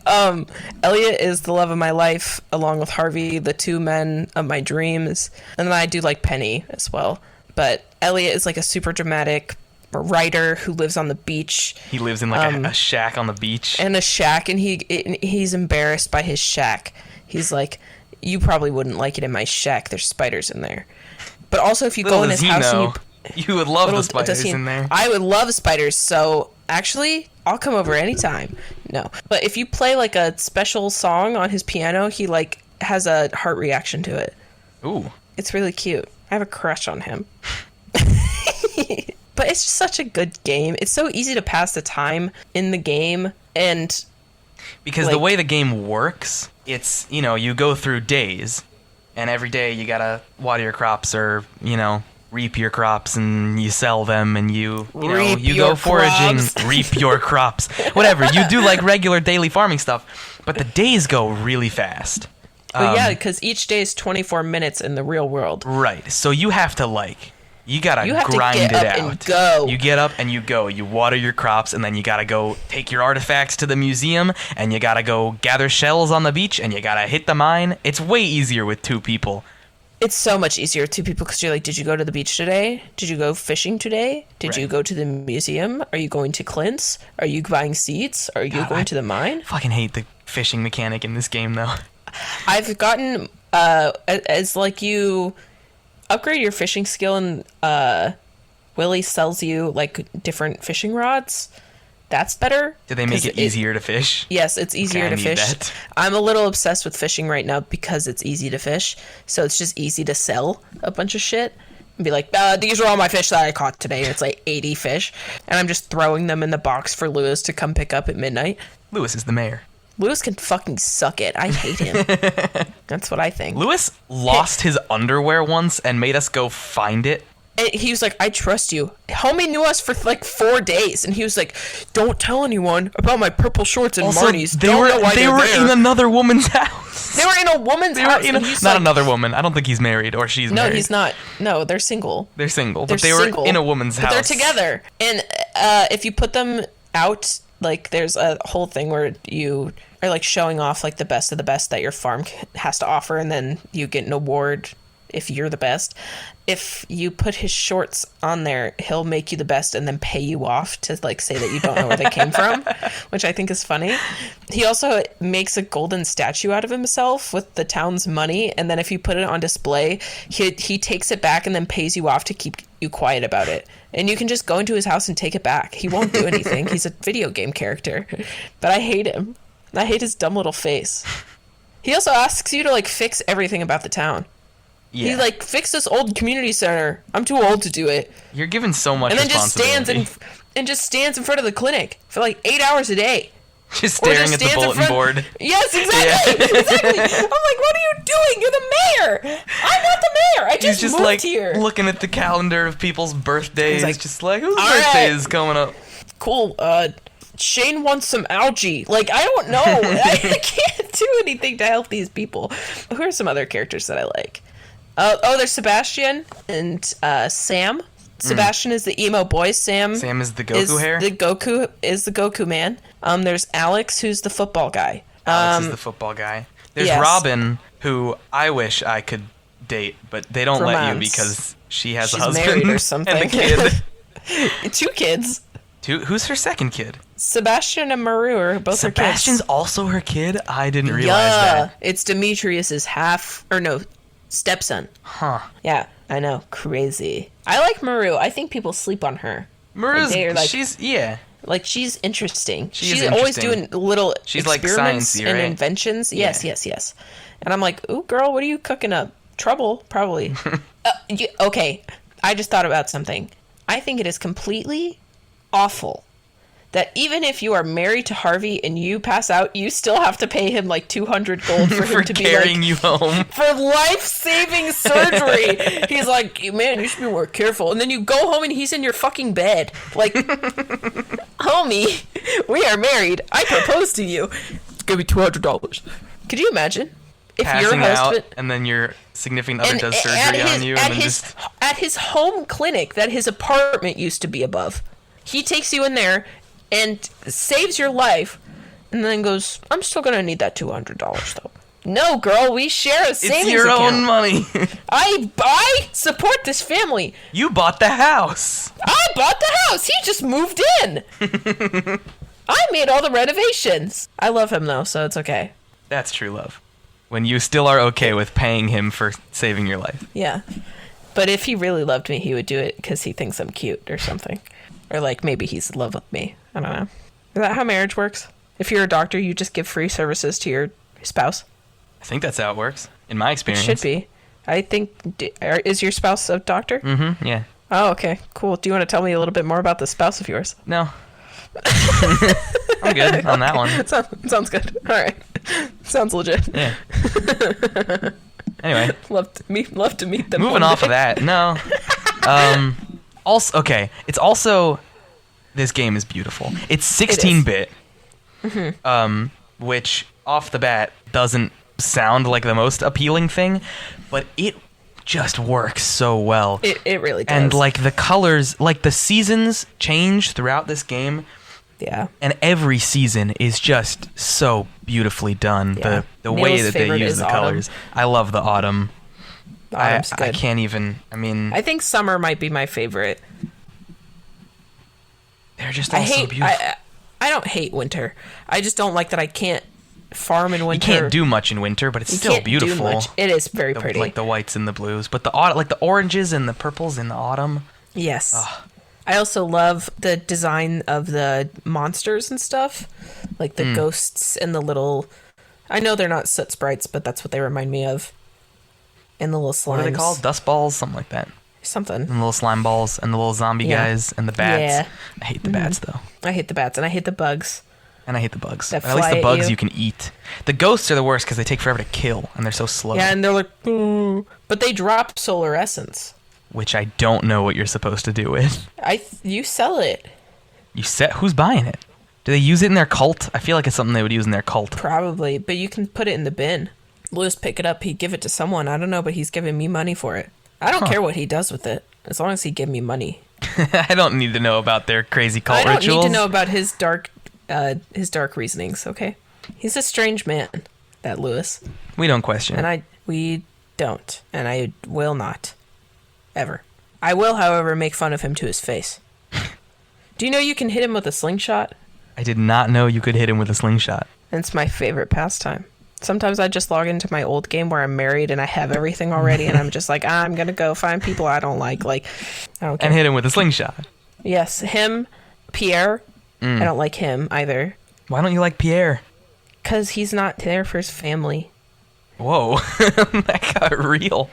Elliot is the love of my life, along with Harvey, the 2 men of my dreams. And then I do like Penny as well. But Elliot is like a super dramatic writer who lives on the beach. He lives in like a shack on the beach. And a shack, and he's embarrassed by his shack. He's like, you probably wouldn't like it in my shack. There's spiders in there. But also if you go in his house and you would love the spiders in there. I would love spiders, so actually, I'll come over anytime. No. But if you play like a special song on his piano, he like has a heart reaction to it. Ooh. It's really cute. I have a crush on him. But it's just such a good game. It's so easy to pass the time in the game, and because the way the game works, it's, you go through days, and every day you gotta water your crops or, reap your crops and you sell them and you Reap you your go foraging, crops. reap your crops, whatever. You do like regular daily farming stuff, but the days go really fast. But yeah, because each day is 24 minutes in the real world. Right. So you have to you gotta You have to grind get it up out. and go. You get up and you go. You water your crops, and then you gotta go take your artifacts to the museum, and you gotta go gather shells on the beach, and you gotta hit the mine. It's way easier with 2 people. It's so much easier with 2 people because you're like, did you go to the beach today? Did you go fishing today? Did you Right. go to the museum? Are you going to Clint's? Are you buying seeds? Are you going to the mine? Fucking hate the fishing mechanic in this game, though. I've gotten as like you upgrade your fishing skill and Willie sells you like different fishing rods. That's better. Do they make 'cause it easier to fish? Yes, it's easier I to need fish. that. I'm a little obsessed with fishing right now because it's easy to fish. So it's just easy to sell a bunch of shit and be like, these are all my fish that I caught today. And it's like 80 fish. And I'm just throwing them in the box for Lewis to come pick up at midnight. Lewis is the mayor. Lewis can fucking suck it. I hate him. That's what I think. Lewis lost his underwear once and made us go find it. And he was like, I trust you. Homie knew us for like 4 days, and he was like, don't tell anyone about my purple shorts and Marnie's. they Don't were know why they they're were there." in another woman's house. They were in a woman's house. And he's Not like, another woman. I don't think he's married or she's No, married. he's not. No, they're single. They're single, They're but they were single, in a woman's but house. they're together. And if you put them out, like there's a whole thing where you are like showing off like the best of the best that your farm has to offer, and then you get an award if you're the best. If you put his shorts on there, he'll make you the best and then pay you off to like say that you don't know where they came from, which I think is funny. He also makes a golden statue out of himself with the town's money, and then if you put it on display, he takes it back and then pays you off to keep you quiet about it. And you can just go into his house and take it back. He won't do anything. He's a video game character. But I hate him. I hate his dumb little face. He also asks you to like fix everything about the town. Yeah. He like, fix this old community center. I'm too old to do it. You're given so much And then just responsibility. stands in front of the clinic for like 8 hours a day. Just staring at the stands in bulletin front- board. Yes, exactly. Exactly. I'm like, what are you doing? You're the mayor. I'm not the mayor. I He's just just moved like here. looking at the calendar of people's birthdays. He's like, Just like, whose "All birthday right." is coming up? Cool. Shane wants some algae. Like, I don't know. I can't do anything to help these people. Who are some other characters that I like? There's Sebastian and Sam. Sebastian is the emo boy. Sam Sam is the Goku hair. The Goku man. There's Alex, who's the football guy. Alex is the football guy. There's yes. Robin, who I wish I could date, but they don't let you Romance. because she has She's a husband married or something. and a kid. 2 kids. Who's her second kid? Sebastian and Maru are both her kids. Sebastian's also her kid? I didn't realize that. It's Demetrius's stepson. Huh. Yeah, I know. Crazy. I like Maru. I think people sleep on her. Maru's, they are like- she's interesting. She is She's always interesting. doing little She's like experiments sciencey, and right? inventions. Yeah. Yes. And I'm like, ooh, girl, what are you cooking up? Trouble, probably. Okay, I just thought about something. I think it is completely awful that even if you are married to Harvey and you pass out, you still have to pay him like 200 gold for him to be carrying like, you home. for life-saving surgery. He's like, man, you should be more careful. And then you go home and he's in your fucking bed. Like, homie, we are married. I proposed to you. Give me $200. Could you imagine? If Passing your out, husband... and then your significant other And does at surgery his- on you, at and then his, just... at his home clinic that his apartment used to be above. He takes you in there and saves your life, and then goes, I'm still gonna need that $200 though. No, girl, we share a savings It's your account. own money. I support this family. You bought the house. I bought the house. He just moved in. I made all the renovations. I love him though, so it's okay. That's true love. When you still are okay with paying him for saving your life. Yeah. But if he really loved me, he would do it because he thinks I'm cute or something. Or like maybe he's in love with me. I don't know. Is that how marriage works? If you're a doctor, you just give free services to your spouse? I think that's how it works, in my It experience. should be. I think... Is your spouse a doctor? Mm-hmm, yeah. Oh, okay. Cool. Do you want to tell me a little bit more about the spouse of yours? No. I'm good on that one. Sounds good. All right. Sounds legit. Yeah. Anyway. Love to meet them. Moving one off day. of that, no. Also, okay, it's also, this game is beautiful. It's 16-bit, which off the bat doesn't sound like the most appealing thing, but it just works so well. It really does. And like the colors, like the seasons change throughout this game. Yeah. And every season is just so beautifully done. Yeah. The way that they favorite use is the autumn. colors. I love the autumn. Autumn's I good. can't even, I mean, I think summer might be my favorite. they're just all so beautiful. I don't hate winter. I just don't like that I can't farm in You winter. can't do much in winter, but it's still can't do beautiful. much. It is very pretty. Like the whites and the blues, but like the oranges and the purples in the autumn. Yes. Ugh. I also love the design of the monsters and stuff. Like the ghosts and the little... I know they're not soot sprites, but that's what they remind me of. And the little slimes. What are they called? Dust balls? Something like that. Something. And the little slime balls and the little zombie guys and the bats. Yeah. I hate the bats, though. I hate the bats and I hate the bugs. And I hate the bugs. That At least fly the at bugs you. you can eat. The ghosts are the worst because they take forever to kill and they're so slow. Yeah, and they're like... "Ooh." But they drop solar essence. Which I don't know what you're supposed to do with. You sell it. Who's buying it? Do they use it in their cult? I feel like it's something they would use in their cult. Probably, but you can put it in the bin. Lewis pick it up, he'd give it to someone. I don't know, but he's giving me money for it. I don't care what he does with it, as long as he give me money. I don't need to know about their crazy cult I don't rituals. need to know about his dark reasonings. Okay, he's a strange man, that Lewis, We don't question. and we don't, and I will not, ever. I will, however, make fun of him to his face. Do you know you can hit him with a slingshot? I did not know you could hit him with a slingshot. And it's my favorite pastime. Sometimes I just log into my old game where I'm married and I have everything already, and I'm just like, I'm gonna go find people I don't like. Like, I don't care. And hit him with a slingshot. Yes, him, Pierre. I don't like him either. Why don't you like Pierre? Because he's not there for his family. Whoa. That got real.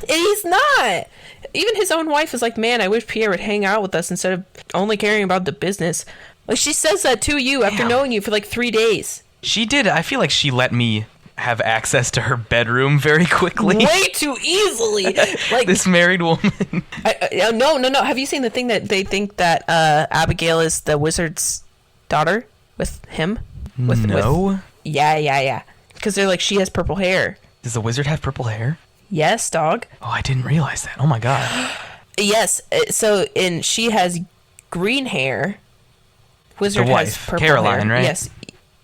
And he's not. Even his own wife is like, man, I wish Pierre would hang out with us instead of only caring about the business. Like, she says that to you after Damn. knowing you for like 3 days. She did. I feel like she let me have access to her bedroom very quickly. Way too easily. Like, This married woman. no. Have you seen the thing that they think that Abigail is the wizard's daughter with him? No. Yeah. Because they're like, she has purple hair. Does the wizard have purple hair? Yes, dog. Oh, I didn't realize that. Oh my god. Yes. So, and she has green hair. Wizard The wife, has purple Caroline, hair. right?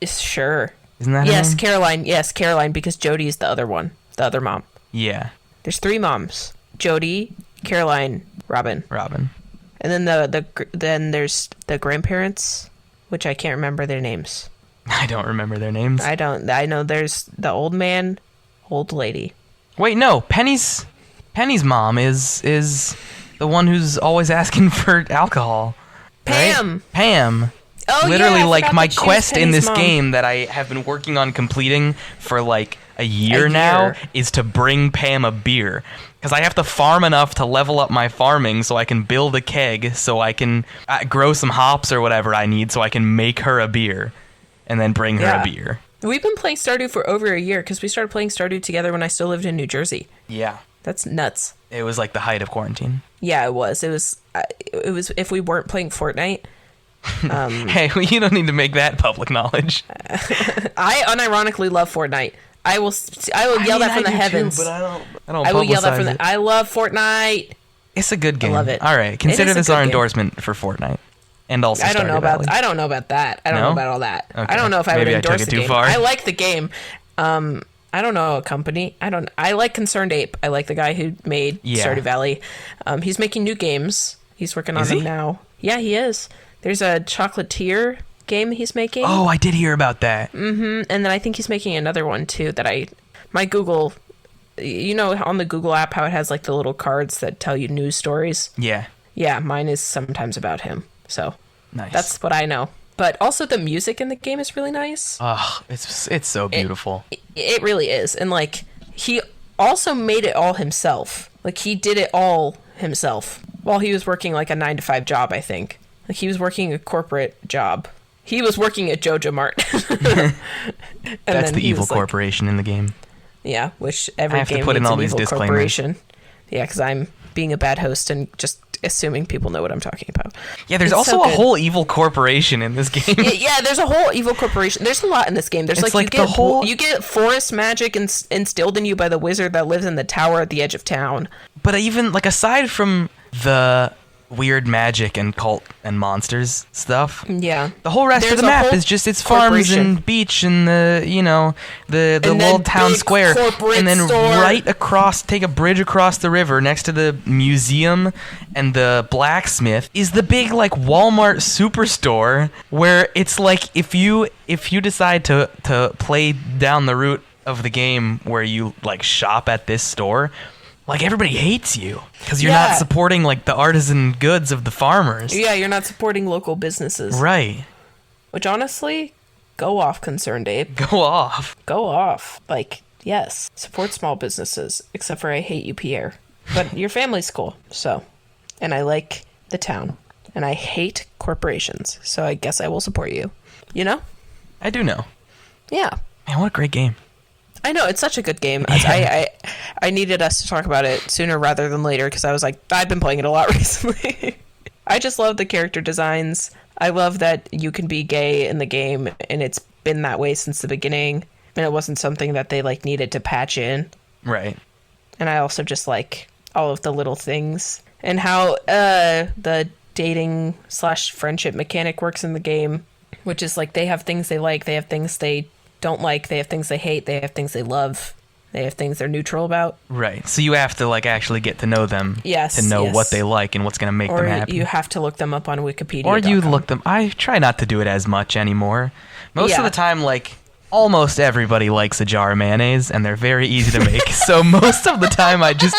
Yes. Sure. Isn't that her Yes, name? Caroline. Yes, Caroline, because Jody is the other one. The other mom. Yeah. There's 3 moms. Jody, Caroline, Robin. And then then there's the grandparents, which I can't remember their names. I don't remember their names. I know there's the old man, old lady. Wait, no. Penny's mom is the one who's always asking for alcohol. right? Pam. Pam. Oh, Literally, yeah, I like, forgot my that she was quest in Penny's this mom. game that I have been working on completing for like a year now year. is to bring Pam a beer. Because I have to farm enough to level up my farming so I can build a keg, so I can grow some hops or whatever I need, so I can make her a beer and then bring her Yeah. a beer. We've been playing Stardew for over a year because we started playing Stardew together when I still lived in New Jersey. Yeah. That's nuts. It was like the height of quarantine. Yeah, it was. It was if we weren't playing Fortnite. Hey, well, you don't need to make that public knowledge. I unironically love Fortnite. I will yell that from the heavens. I don't I will yell that publicize from it. the. I love Fortnite. It's a good game. love it. All right, It consider is a this good our game. endorsement for Fortnite, and also I don't know Stardew about. Valley. I don't know about that. I don't No? know about all that. Okay. I don't know if I would Maybe I took endorse it the too game. far. I like the game. I don't know a company. I like Concerned Ape. I like the guy who made Yeah. Stardew Valley. He's making new games. He's working on Is them he? now. Yeah, he is. There's a Chocolatier game he's making. Oh, I did hear about that. And then I think he's making another one too that my Google, you know, on the Google app how it has like the little cards that tell you news stories. Yeah, Yeah, mine is sometimes about him. So nice. that's what I know. But also the music in the game is really nice. Oh, it's so beautiful. It really is. And like he also made it all himself. Like he did it all himself while he was working like a 9-to-5 job, I think. Like he was working a corporate job. He was working at Jojo Mart. That's the evil corporation in the game. Yeah, which I every have to game put in needs all an these evil disclaimers. corporation. Yeah, because I'm being a bad host and just assuming people know what I'm talking about. Yeah, there's also a whole evil corporation in this game. Yeah, there's a whole evil corporation. There's a lot in this game. There's you get forest magic instilled in you by the wizard that lives in the tower at the edge of town. But even like aside from the weird magic and cult and monsters stuff, yeah, the whole rest of the map is just it's farms and beach and the little town square, and then right across, take a bridge across the river next to the museum and the blacksmith is the big like Walmart superstore, where it's like if you decide to play down the route of the game where you like shop at this store, like everybody hates you because you're not supporting like the artisan goods of the farmers. Yeah, you're not supporting local businesses. Right. Which honestly, go off, Concerned Ape. Go off. Go off. Like, yes, support small businesses. Except for I hate you, Pierre. But your family's cool, so. And I like the town. And I hate corporations, so I guess I will support you. You know? I do know. Yeah. Man, what a great game. I know, it's such a good game. I needed us to talk about it sooner rather than later because I was like, I've been playing it a lot recently. I just love the character designs. I love that you can be gay in the game, and it's been that way since the beginning. And it wasn't something that they like needed to patch in. Right. And I also just like all of the little things and how the dating / friendship mechanic works in the game, which is like they have things they like, they have things they don't like, they have things they hate, they have things they love, they have things they're neutral about. Right. So you have to like actually get to know them to know what they like and what's going to make them happy. Or you have to look them up on Wikipedia. Or you look them. I try not to do it as much anymore. Most of the time, like almost everybody likes a jar of mayonnaise, and they're very easy to make. So most of the time, I just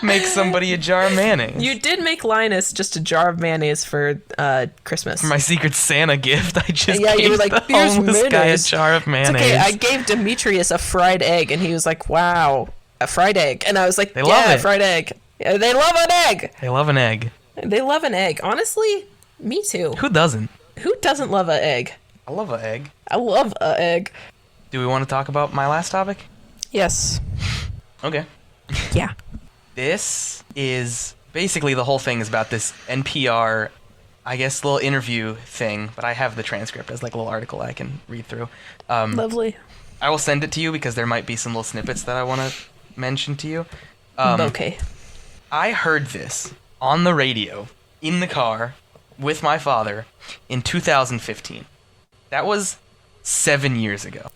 make somebody a jar of mayonnaise. You did make Linus just a jar of mayonnaise for Christmas. For my Secret Santa gift, I just gave you were like, the homeless guy a jar of mayonnaise. It's okay, I gave Demetrius a fried egg, and he was like, wow, a fried egg. And I was like, fried egg. Yeah, they love an egg. They love an egg. They love an egg. Honestly, me too. Who doesn't? Who doesn't love an egg? I love an egg. I love an egg. Do we want to talk about my last topic? Yes. Okay. Yeah. This is basically the whole thing is about this NPR, I guess, little interview thing, but I have the transcript as like a little article I can read through. Lovely. I will send it to you because there might be some little snippets that I want to mention to you. Okay. I heard this on the radio in the car with my father in 2015. That was 7 years ago.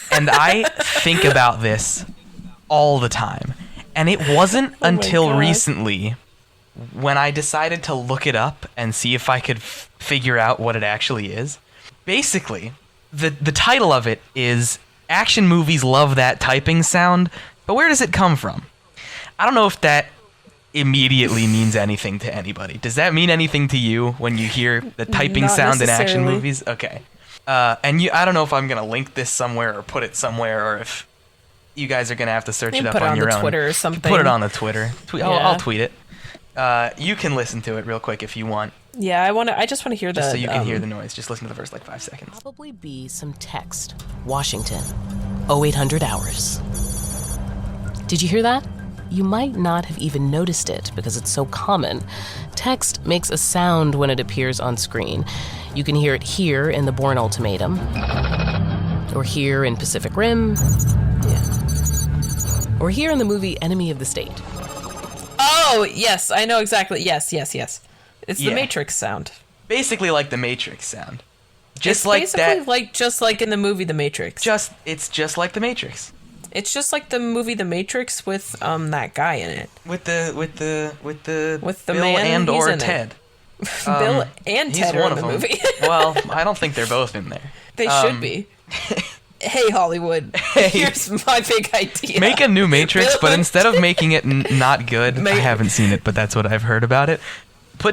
And I think about this all the time. And it wasn't until recently when I decided to look it up and see if I could figure out what it actually is. Basically, the title of it is Action Movies Love That Typing Sound, but where does it come from? I don't know if that immediately means anything to anybody. Does that mean anything to you when you hear the typing sound in action movies? Okay. And I don't know if I'm going to link this somewhere or put it somewhere, or if you guys are going to have to search it up on your own. Put it on the Twitter or something. Put it on the Twitter. I'll tweet it. You can listen to it real quick if you want. Yeah, I just want to hear just so you can hear the noise. Just listen to the first 5 seconds. Probably be some text. Washington, 0800 hours. Did you hear that? You might not have even noticed it because it's so common. Text makes a sound when it appears on screen. You can hear it here in the Bourne Ultimatum, or here in Pacific Rim, or here in the movie Enemy of the State. Oh, yes, I know exactly. Yes. It's the Matrix sound. Basically like the Matrix sound. Just it's like basically that. Just like in the movie The Matrix. It's just like the Matrix. It's just like the movie The Matrix with that guy in it. With the Bill man and or Ted. Bill and Ted are in the movie. Well, I don't think they're both in there. They should be. Hey, Hollywood. Here's my big idea. Make a new Matrix, but instead of making it not good, I haven't seen it, but that's what I've heard about it.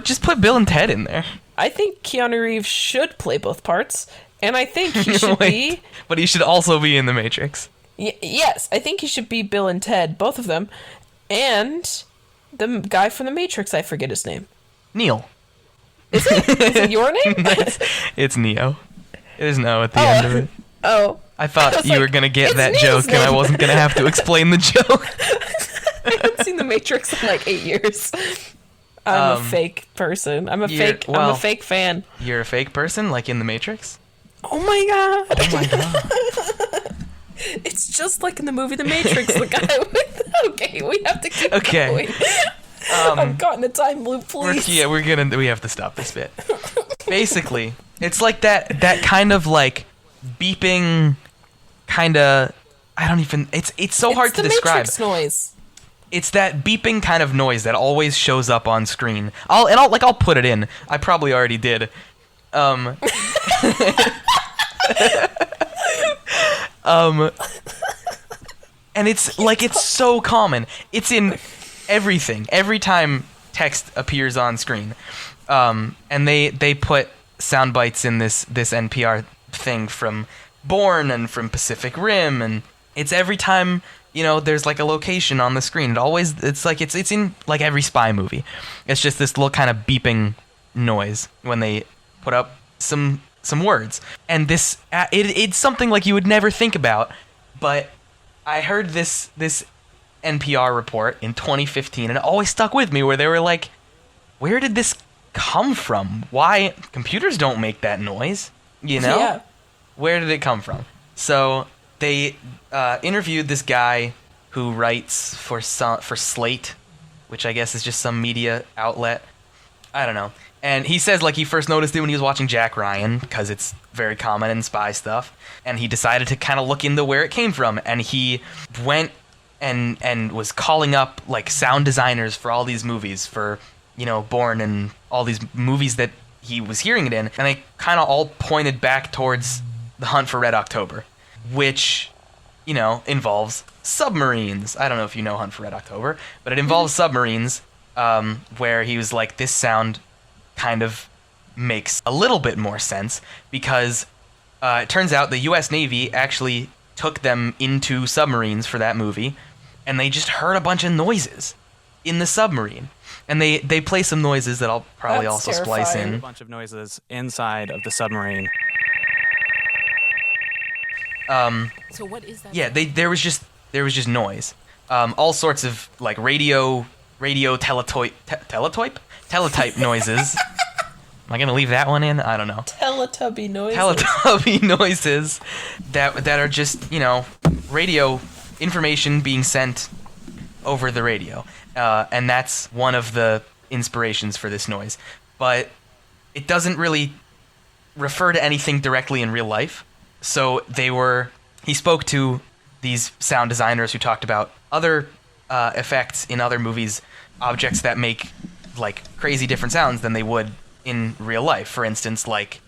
Just put Bill and Ted in there. I think Keanu Reeves should play both parts, and I think he should be... But he should also be in the Matrix. Yes, I think he should be Bill and Ted, both of them, and the guy from the Matrix, I forget his name. Neil. Is it your name? It's Neo. There's no at the end of it. Oh. I thought you were going to get that joke, and I wasn't going to have to explain the joke. I haven't seen The Matrix in like 8 years. I'm a fake person. I'm a fake fan. You're a fake person, like in The Matrix? Oh my god. Oh my god. It's just like in the movie The Matrix, the guy with... Okay, we have to keep going. I'm caught in a time loop, please. We have to stop this bit. Basically, it's like that kind of like beeping kind of... It's so hard to describe. It's the Matrix noise. It's that beeping kind of noise that always shows up on screen. I'll put it in. I probably already did. And it's like, it's so common. It's in everything. Every time text appears on screen. And they put sound bites in this NPR thing from Bourne and from Pacific Rim, and it's every time, there's like a location on the screen. It's in like every spy movie. It's just this little kind of beeping noise when they put up some words. And this it's something like you would never think about, but I heard this NPR report in 2015, and it always stuck with me, where they were like, where did this come from? Why? Computers don't make that noise, Yeah. Where did it come from? So they interviewed this guy who writes for Slate, which I guess is just some media outlet. I don't know. And he says like he first noticed it when he was watching Jack Ryan, because it's very common in spy stuff. And he decided to kind of look into where it came from. And he went and was calling up like sound designers for all these movies, for, Bourne and all these movies that he was hearing it in. And they kind of all pointed back towards The Hunt for Red October, which, involves submarines. I don't know if you know Hunt for Red October, but it involves submarines, where he was like, this sound kind of makes a little bit more sense, because it turns out the U.S. Navy actually took them into submarines for that movie, and they just heard a bunch of noises in the submarine. And they play some noises that I'll probably That's also terrifying. splice in. A bunch of noises inside of the submarine. So what is that? Yeah, there was just noise. All sorts of like radio teletype noises. Am I gonna leave that one in? I don't know. Teletubby noises. Teletubby noises that are just, radio information being sent over the radio. And that's one of the inspirations for this noise. But it doesn't really refer to anything directly in real life. So he spoke to these sound designers who talked about other effects in other movies, objects that make like crazy different sounds than they would in real life. For instance, like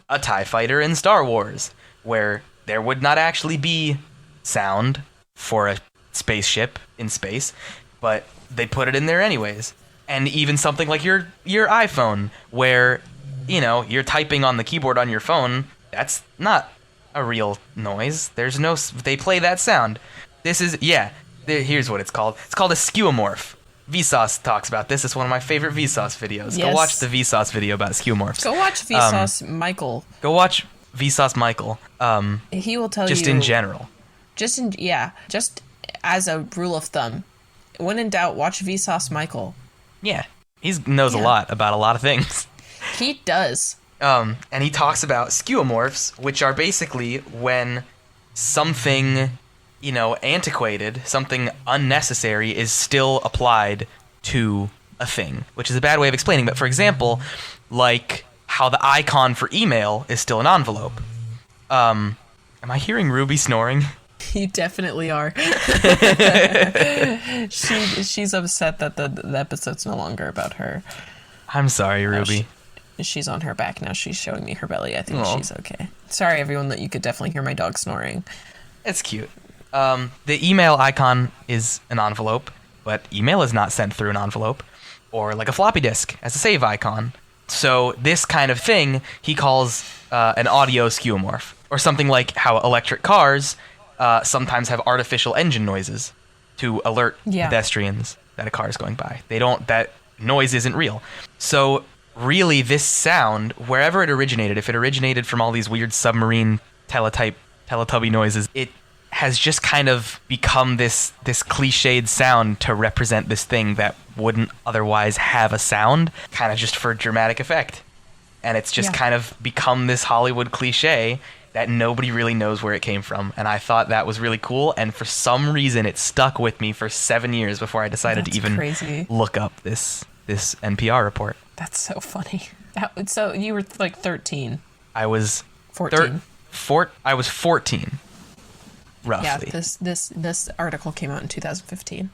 a TIE fighter in Star Wars, where there would not actually be sound for a spaceship in space, but they put it in there anyways. And even something like your iPhone, where, you're typing on the keyboard on your phone, that's not a real noise. They play that sound. Here's what it's called. It's called a skeuomorph. Vsauce talks about this. It's one of my favorite Vsauce videos. Yes. Go watch the Vsauce video about skeuomorphs. Go watch Vsauce Michael. Go watch Vsauce Michael. He will tell you. Just in general. Just as a rule of thumb, when in doubt, watch Vsauce Michael. Yeah. He knows a lot about a lot of things. He does. And he talks about skeuomorphs, which are basically when something, antiquated, something unnecessary is still applied to a thing, which is a bad way of explaining. But for example, like how the icon for email is still an envelope. Am I hearing Ruby snoring? You definitely are. She's upset that the episode's no longer about her. I'm sorry, Ruby. She's on her back now. She's showing me her belly. I think she's okay. Sorry, everyone, that you could definitely hear my dog snoring. It's cute. The email icon is an envelope, but email is not sent through an envelope, or like a floppy disk as a save icon. So this kind of thing he calls an audio skeuomorph, or something like how electric cars sometimes have artificial engine noises to alert pedestrians that a car is going by. That noise isn't real. So really, this sound, wherever it originated, if it originated from all these weird submarine Teletubby noises, it has just kind of become this cliched sound to represent this thing that wouldn't otherwise have a sound, kind of just for dramatic effect. And it's just kind of become this Hollywood cliche that nobody really knows where it came from. And I thought that was really cool, and for some reason it stuck with me for 7 years before I decided to even look up this NPR report. That's so funny. So you were like 13. I was 14. I was 14. Roughly. Yeah, this article came out in 2015.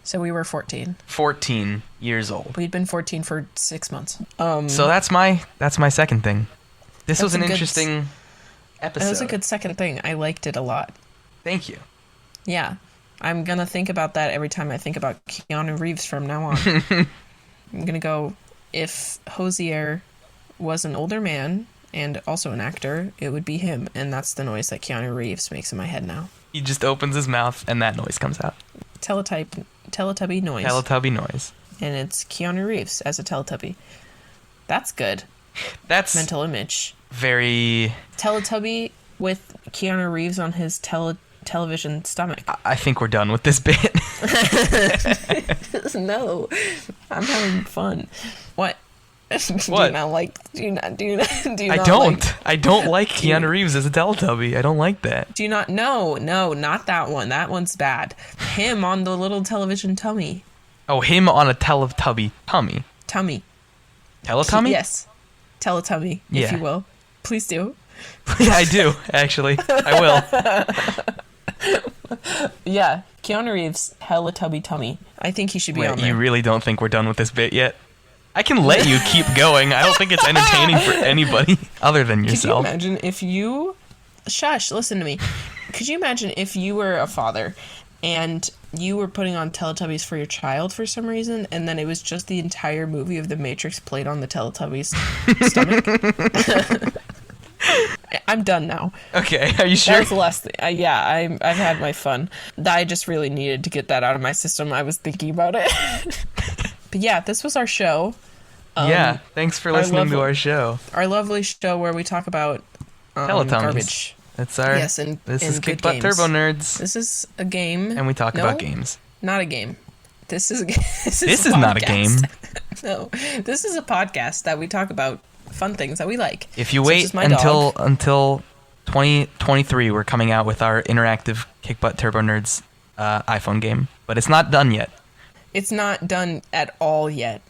So we were 14. 14 years old. We'd been 14 for 6 months. So that's my second thing. This was an interesting episode. That was a good second thing. I liked it a lot. Thank you. Yeah. I'm going to think about that every time I think about Keanu Reeves from now on. I'm going to go, if Hosier was an older man and also an actor, it would be him. And that's the noise that Keanu Reeves makes in my head now. He just opens his mouth and that noise comes out. Teletubby noise. Teletubby noise. And it's Keanu Reeves as a Teletubby. That's good. That's mental image. Very... Teletubby with Keanu Reeves on his television stomach. I think we're done with this bit. No. I'm having fun. What? What? Do you not like... Do you not I don't. Like, I don't like Keanu Reeves as a Teletubby. I don't like that. Do you not... No, not that one. That one's bad. Him on the little television tummy. Oh, him on a Teletubby tummy. Tummy. Teletummy? Yes. Teletubby, if you will. Please do. Yeah, I do, actually. I will. Yeah, Keanu Reeves, Teletubby tummy. I think he should be on there. You really don't think we're done with this bit yet? I can let you keep going. I don't think it's entertaining for anybody other than yourself. Could you imagine if you... Shush, listen to me. Could you imagine if you were a father and you were putting on Teletubbies for your child for some reason, and then it was just the entire movie of The Matrix played on the Teletubbies' stomach? I'm done now. Okay, are you sure? That was the last thing. Yeah, I've had my fun. I just really needed to get that out of my system. I was thinking about it. But yeah, this was our show. Yeah, thanks for listening to our show. Our lovely show where we talk about garbage. That's our... Yes, and this is good Kickbutt games. Turbo Nerds. This is a game. And we talk about games. Not a game. This is This is not a game. No, this is a podcast that we talk about fun things that we like. If you wait until 2023, we're coming out with our interactive Kickbutt Turbo Nerds iPhone game. But it's not done yet. It's not done at all yet.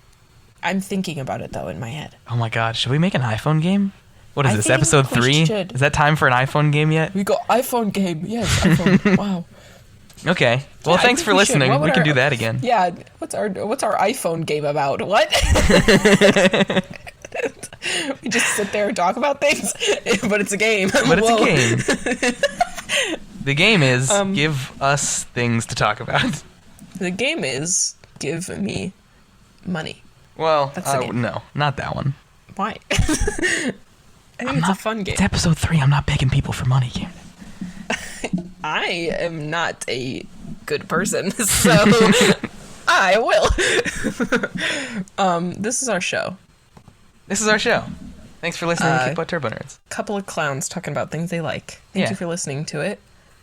I'm thinking about it, though, in my head. Oh my god, should we make an iPhone game? What is this, episode 3? Is that time for an iPhone game yet? We got iPhone game. Yes, iPhone. Wow. Okay. Well, thanks for listening. We can do that again. Yeah. What's our iPhone game about? What? We just sit there and talk about things, but it's a game. But it's a game. The game is give us things to talk about. The game is give me money. Well, no, not that one. Why? I think it's a fun game. It's episode 3. I'm not begging people for money, Camden. I am not a good person, so I will. This is our show. This is our show. Thanks for listening to Kickbutt Turbo Nerds. Couple of clowns talking about things they like. Thank you for listening to it.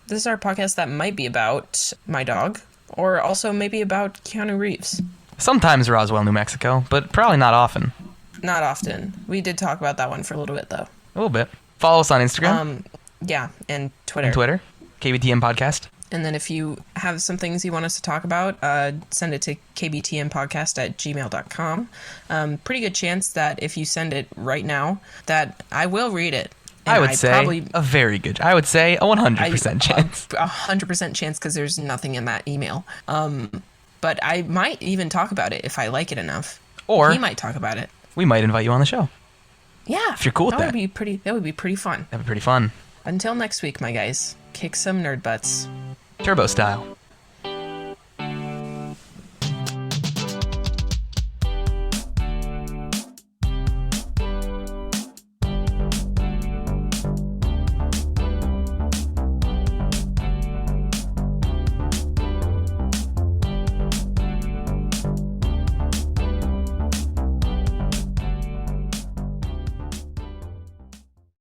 This is our podcast that might be about my dog, or also maybe about Keanu Reeves. Sometimes Roswell, New Mexico, but probably not often. Not often. We did talk about that one for a little bit, though. A little bit. Follow us on Instagram. Yeah, and Twitter. And Twitter. KBTN Podcast. And then if you have some things you want us to talk about, send it to kbtnpodcast@gmail.com. Pretty good chance that if you send it right now, that I will read it. And I would say a very good. I would say a 100% chance. 100% chance, because there's nothing in that email. But I might even talk about it if I like it enough. Or he might talk about it. We might invite you on the show. Yeah, if you're cool with that. That would be pretty fun. That'd be pretty fun. Until next week, my guys. Kick some nerd butts. Turbo style.